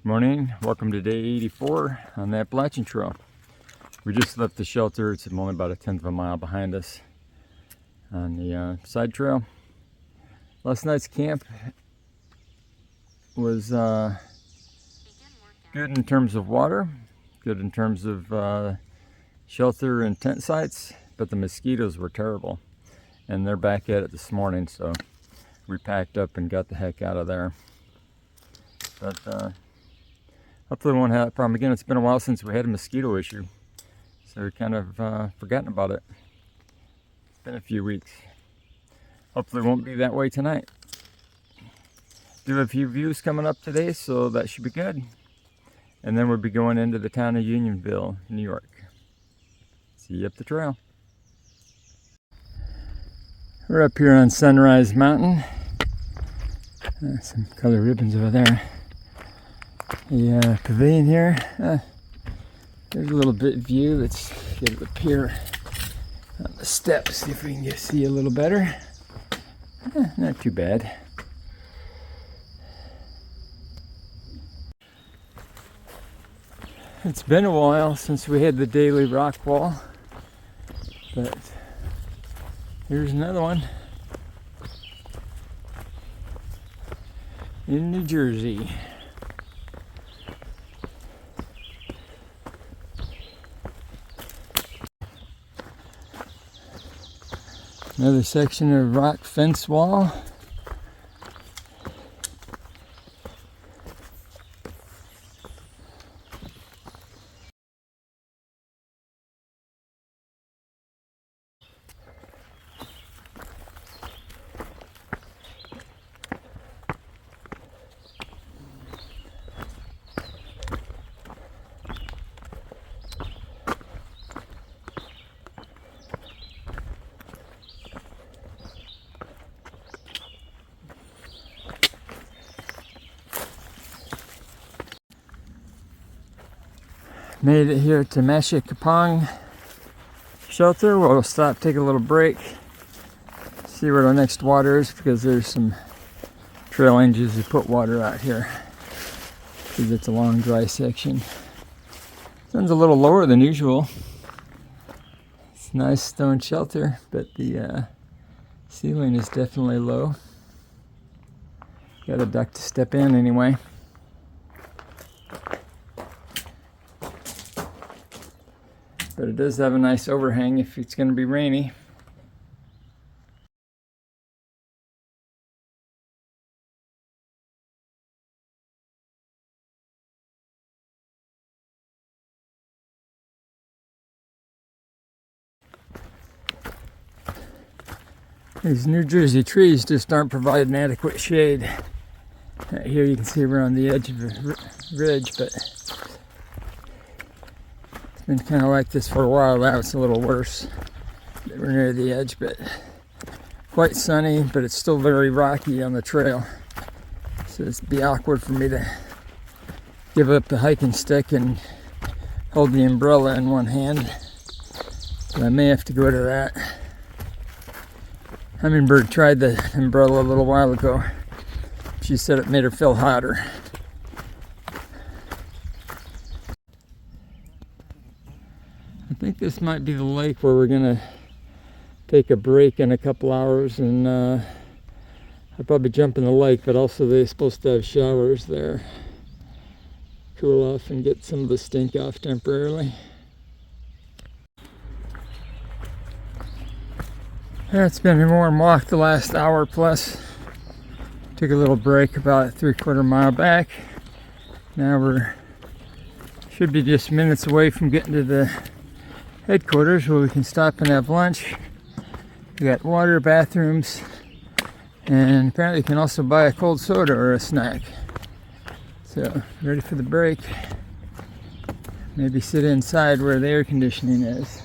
Morning, welcome to day 84 on the Appalachian Trail. We just left the shelter. It's only about a 1/10 of a mile behind us on the side trail. Last night's camp was good in terms of water, good in terms of shelter and tent sites, but the mosquitoes were terrible. And they're back at it this morning, so we packed up and got the heck out of there. But hopefully we won't have that problem again. It's been a while since we had a mosquito issue, so we kind of forgotten about it. It's been a few weeks. Hopefully it won't be that way tonight. Do have a few views coming up today, so that should be good. And then we'll be going into the town of Unionville, New York. See you up the trail. We're up here on Sunrise Mountain. Some color ribbons over there. The pavilion here. There's a little bit view. Let's get it up here on the steps, see if we can see a little better. Not too bad. It's been a while since we had the daily rock wall, but here's another one in New Jersey. Another section of rock fence wall. Made it here to Mashikapong shelter. We'll stop, take a little break, see where our next water is, because there's some trail engines that put water out here because it's a long dry section. Sun's a little lower than usual. It's a nice stone shelter, but the ceiling is definitely low. Got a duck to step in anyway. But it does have a nice overhang if it's going to be rainy. These New Jersey trees just aren't providing adequate shade. Right here you can see we're on the edge of a ridge, but been kind of like this for a while. Now it's a little worse. We're near the edge, but quite sunny, but it's still very rocky on the trail. So it'd be awkward for me to give up the hiking stick and hold the umbrella in one hand. So I may have to go to that. Hummingbird tried the umbrella a little while ago. She said it made her feel hotter. I think this might be the lake where we're gonna take a break in a couple hours, and I'll probably jump in the lake, but also they're supposed to have showers there. Cool off and get some of the stink off temporarily. Yeah, it's been a warm walk the last hour plus. Took a little break about 3/4 mile back. Now we're should be just minutes away from getting to the headquarters where we can stop and have lunch. We got water, bathrooms, and apparently you can also buy a cold soda or a snack. So, ready for the break. Maybe sit inside where the air conditioning is.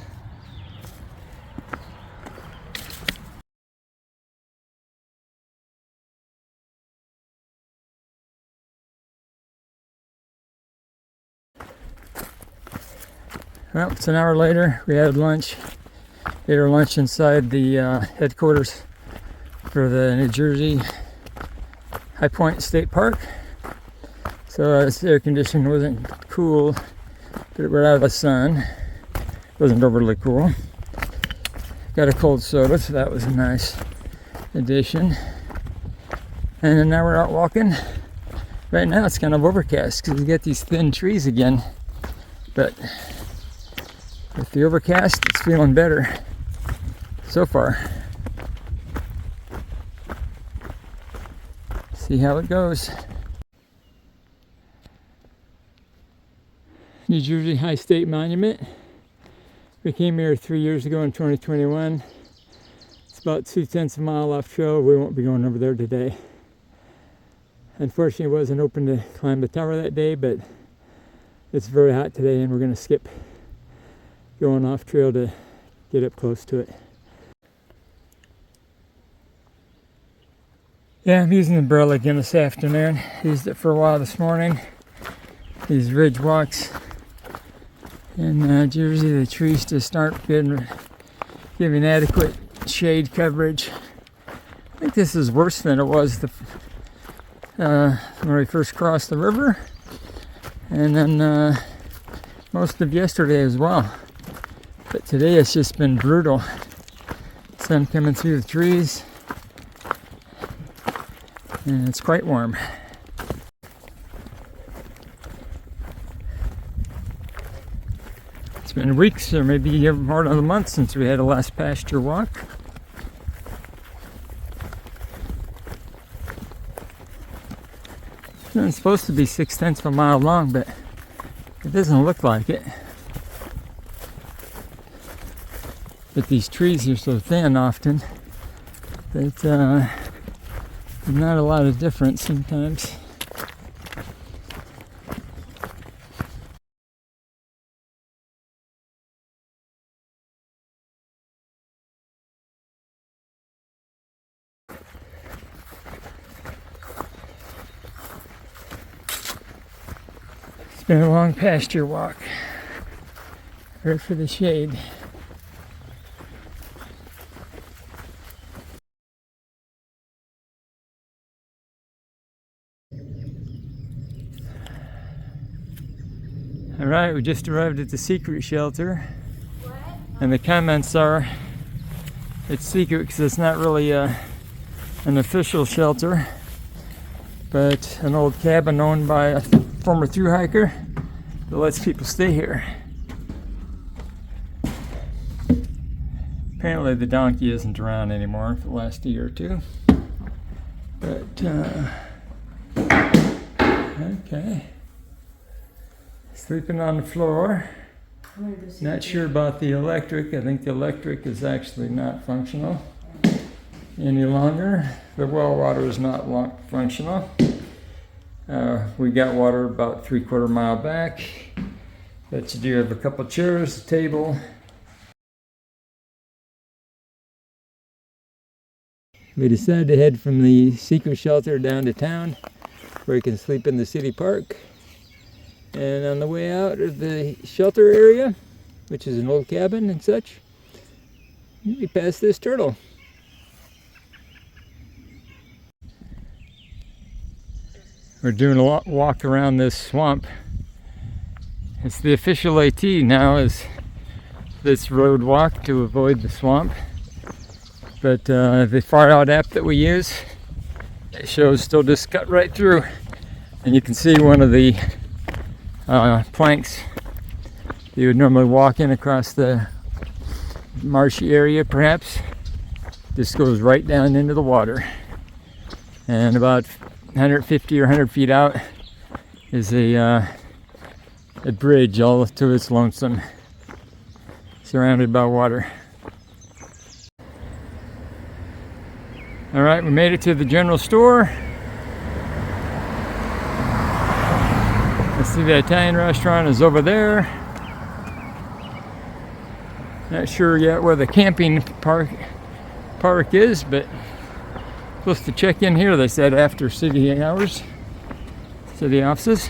Well, it's an hour later. We had lunch. Ate our lunch inside the headquarters for the New Jersey High Point State Park. So this air conditioning wasn't cool, but we're out of the sun. It wasn't overly cool. Got a cold soda, so that was a nice addition. And then now we're out walking. Right now it's kind of overcast because we get these thin trees again. But with the overcast, it's feeling better so far. See how it goes. New Jersey High State Monument. We came here 3 years ago in 2021. It's about 2/10 of a mile off trail. We won't be going over there today. Unfortunately, it wasn't open to climb the tower that day, but it's very hot today and we're going to skip going off trail to get up close to it. Yeah, I'm using the umbrella again this afternoon. Used it for a while this morning. These ridge walks in Jersey, the trees just aren't giving adequate shade coverage. I think this is worse than it was when we first crossed the river, and then most of yesterday as well. But today it's just been brutal. Sun coming through the trees, and it's quite warm. It's been weeks or maybe more than a month since we had a last pasture walk. It's supposed to be 6/10 of a mile long, but it doesn't look like it. But these trees are so thin often that there's not a lot of difference sometimes. It's been a long pasture walk. Right for the shade. All right, we just arrived at the secret shelter. What? And the comments are it's secret because it's not really an official shelter, but an old cabin owned by a former thru hiker that lets people stay here. Apparently the donkey isn't around anymore for the last year or two. But okay. Sleeping on the floor. Not sure about the electric. I think the electric is actually not functional any longer. The well water is not functional. We got water about 3/4 mile back. But you do have a couple chairs, a table. We decided to head from the secret shelter down to town where you can sleep in the city park. And on the way out of the shelter area, which is an old cabin and such, we passed this turtle. We're doing a walk around this swamp. It's the official AT now, is this road walk to avoid the swamp. But the far out app that we use, it shows still just cut right through. And you can see one of the planks you would normally walk in across the marshy area, perhaps, just goes right down into the water. And about 150 or 100 feet out is a bridge all to its lonesome, surrounded by water. All right, we made it to the general store. Let's see, the Italian restaurant is over there. Not sure yet where the camping park is, but supposed to check in here, they said, after city hours, city offices.